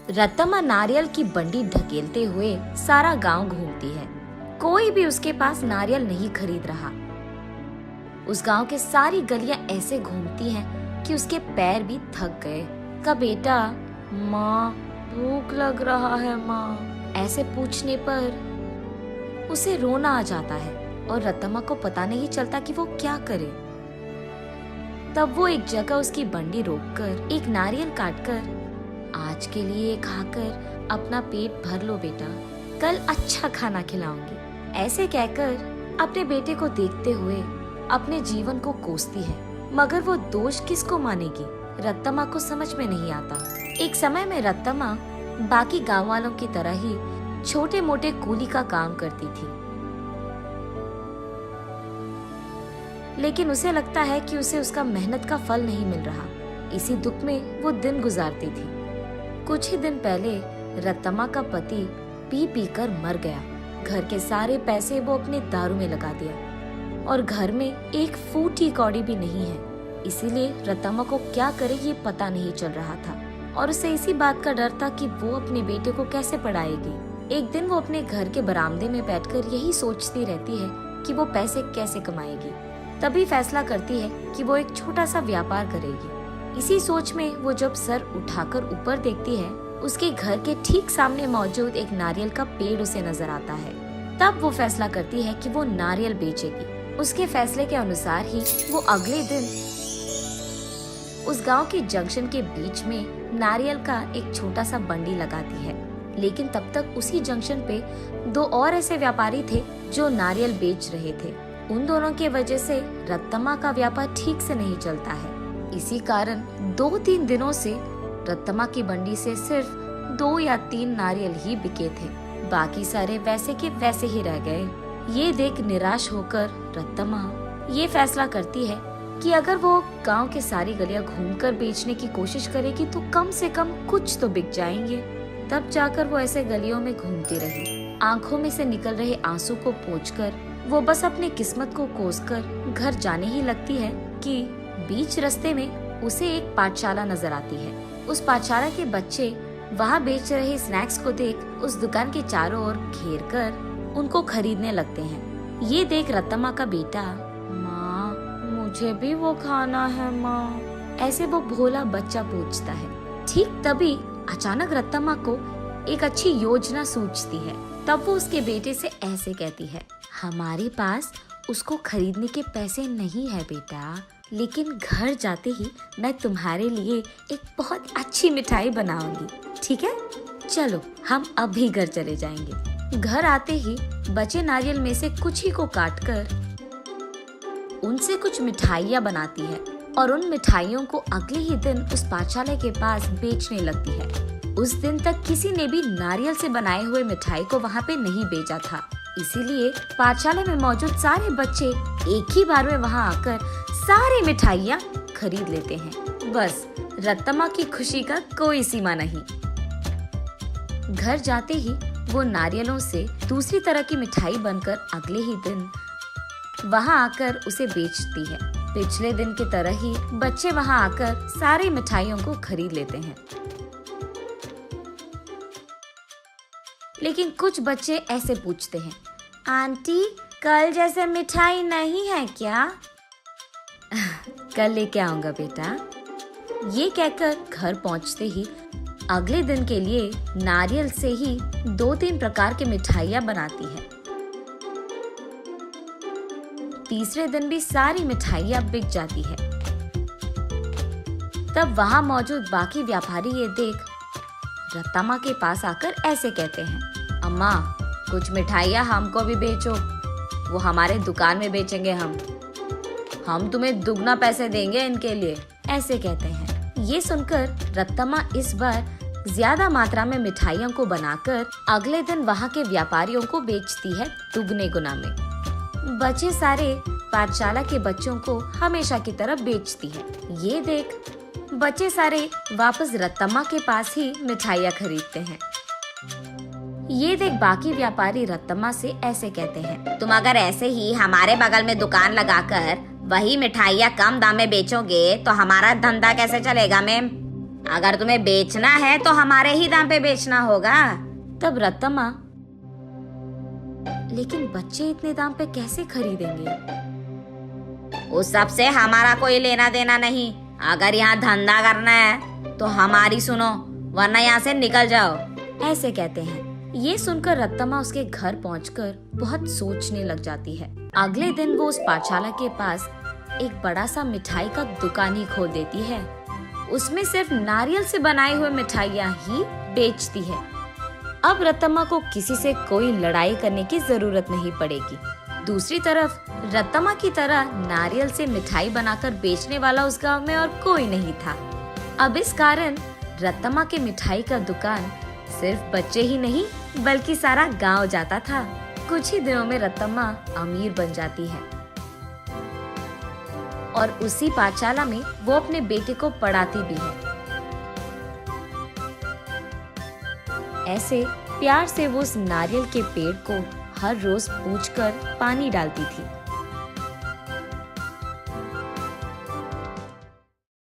रत्तम्मा नारियल की बंडी ढकेलते हुए सारा गांव घूमती है। कोई भी उसके पास नारियल नहीं खरीद रहा। उस गांव के सारी गलियां ऐसे घूमती हैं कि उसके पैर भी थक गए। का बेटा, माँ भूख लग रहा है माँ, ऐसे पूछने पर उसे रोना आ जाता है और रत्तम्मा को पता नहीं चलता कि वो क्या करे। तब वो एक जगह उसकी बंडी रोककर एक नारियल काटकर, आज के लिए खाकर अपना पेट भर लो बेटा, कल अच्छा खाना खिलाऊंगी, ऐसे कहकर अपने बेटे को देखते हुए अपने जीवन को कोसती है। मगर वो दोष किसको मानेगी, रत्तम्मा को समझ में नहीं आता। एक समय में रत्तम्मा बाकी गांव वालों की तरह ही छोटे मोटे कूली का काम करती थी, लेकिन उसे लगता है कि उसे उसका मेहनत का फल नहीं मिल रहा। इसी दुख में वो दिन गुजारती थी। कुछ ही दिन पहले रत्तम्मा का पति पी पी कर मर गया। घर के सारे पैसे वो अपने दारू में लगा दिया और घर में एक फूटी कौड़ी भी नहीं है। इसीलिए रत्तम्मा को क्या करे ये पता नहीं चल रहा था और उसे इसी बात का डर था कि वो अपने बेटे को कैसे पढ़ाएगी। एक दिन वो अपने घर के बरामदे में बैठकर यही सोचती रहती है कि वो पैसे कैसे कमाएगी। तभी फैसला करती है कि वो एक छोटा सा व्यापार करेगी। इसी सोच में वो जब सर उठाकर ऊपर देखती है, उसके घर के ठीक सामने मौजूद एक नारियल का पेड़ उसे नजर आता है। तब वो फैसला करती है कि वो नारियल बेचेगी। उसके फैसले के अनुसार ही वो अगले दिन उस गांव के जंक्शन के बीच में नारियल का एक छोटा सा बंडी लगाती है। लेकिन तब तक उसी जंक्शन पे दो और ऐसे व्यापारी थे जो नारियल बेच रहे थे। उन दोनों की वजह से रत्तम्मा का व्यापार ठीक से नहीं चलता है। इसी कारण 2-3 दिनों से रत्तम्मा की बंडी से सिर्फ 2 या 3 नारियल ही बिके थे। बाकी सारे वैसे के वैसे ही रह गए। ये देख निराश होकर रत्तम्मा ये फैसला करती है कि अगर वो गांव के सारी गलियां घूमकर बेचने की कोशिश करेगी तो कम से कम कुछ तो बिक जाएंगे। तब जाकर वो ऐसे गलियों में घूमती रही। आंखों में से निकल रहे आंसू को पोंछकर वो बस अपनी किस्मत को कोसकर घर जाने ही लगती है कि बीच रास्ते में उसे एक पाठशाला नजर आती है। उस पाठशाला के बच्चे वहाँ बेच रहे स्नैक्स को देख उस दुकान के चारों ओर घेर कर उनको खरीदने लगते हैं। ये देख रत्तम्मा का बेटा, माँ मुझे भी वो खाना है माँ, ऐसे वो भोला बच्चा पूछता है। ठीक तभी अचानक रत्तम्मा को एक अच्छी योजना सूझती है। तब वो उसके बेटे से ऐसे कहती है, हमारे पास उसको खरीदने के पैसे नहीं है बेटा, लेकिन घर जाते ही मैं तुम्हारे लिए एक बहुत अच्छी मिठाई बनाऊंगी, ठीक है? चलो हम अभी घर चले जाएंगे। घर आते ही बचे नारियल में से कुछ ही को काटकर उनसे कुछ मिठाइयाँ बनाती है और उन मिठाइयों को अगले ही दिन उस पाठशाला के पास बेचने लगती है। उस दिन तक किसी ने भी नारियल से बनाए हुए मिठाई को वहाँ पे नहीं बेचा था, इसीलिए पाठशाला में मौजूद सारे बच्चे एक ही बार में वहाँ आकर सारी मिठाइयाँ खरीद लेते हैं। बस रत्तम्मा की खुशी का कोई सीमा नहीं। घर जाते ही वो नारियलों से दूसरी तरह की मिठाई बनकर अगले ही दिन वहाँ आकर उसे बेचती है। पिछले दिन की तरह ही बच्चे वहाँ आकर सारी मिठाइयों को खरीद लेते हैं, लेकिन कुछ बच्चे ऐसे पूछते हैं, आंटी कल जैसे मिठाई नहीं है क्या? कल लेके आऊंगा बेटा। ये कहकर घर पहुंचते ही अगले दिन के लिए नारियल से ही 2-3 प्रकार की मिठाइयाँ बनाती है। तीसरे दिन भी सारी मिठाइयाँ बिक जाती है। तब वहाँ मौजूद बाकी व्यापारी ये देख रत्तम्मा के पास आकर ऐसे कहते हैं, अम्मा कुछ मिठाइयाँ हमको भी बेचो, वो हमारे दुकान में बेचेंगे हम तुम्हें दुगना पैसे देंगे इनके लिए, ऐसे कहते हैं। ये सुनकर रत्तम्मा इस बार ज्यादा मात्रा में मिठाइयों को बनाकर अगले दिन वहाँ के व्यापारियों को बेचती है दुगने गुना में। बचे सारे पाठशाला के बच्चों को हमेशा की तरह बेचती है। ये देख बच्चे सारे वापस रत्तम्मा के पास ही मिठाइयाँ खरीदते हैं। ये देख बाकी व्यापारी रत्तम्मा से ऐसे कहते हैं, तुम अगर ऐसे ही हमारे बगल में दुकान लगाकर वही मिठाइयाँ कम दाम में बेचोगे तो हमारा धंधा कैसे चलेगा मैम? अगर तुम्हें बेचना है तो हमारे ही दाम पे बेचना होगा। तब रत्तम्मा, लेकिन बच्चे इतने दाम पे कैसे खरीदेंगे? उस सब से हमारा कोई लेना देना नहीं। अगर यहाँ धंधा करना है तो हमारी सुनो, वरना यहाँ से निकल जाओ। ऐसे कहते हैं। ये सुनकर रत्तम्मा उसके घर पहुंचकर बहुत सोचने लग जाती है। अगले दिन वो उस पाठशाला के पास एक बड़ा सा मिठाई का दुकान ही खोल देती है। उसमें सिर्फ नारियल से बनाई हुई मिठाइयाँ ही बेचती है। अब रत्तम्मा को किसी से कोई लड़ाई करने की जरूरत नहीं पड़ेगी। दूसरी तरफ रत्तम्मा की तरह नारियल से मिठाई बनाकर बेचने वाला उस गांव में और कोई नहीं था। अब इस कारण रत्तम्मा के मिठाई का दुकान सिर्फ बच्चे ही नहीं बल्कि सारा गांव जाता था। कुछ ही दिनों में रत्तम्मा अमीर बन जाती है और उसी पाठशाला में वो अपने बेटे को पढ़ाती भी है। ऐसे प्यार से वो उस नारियल के पेड़ को हर रोज पूछकर पानी डालती थी।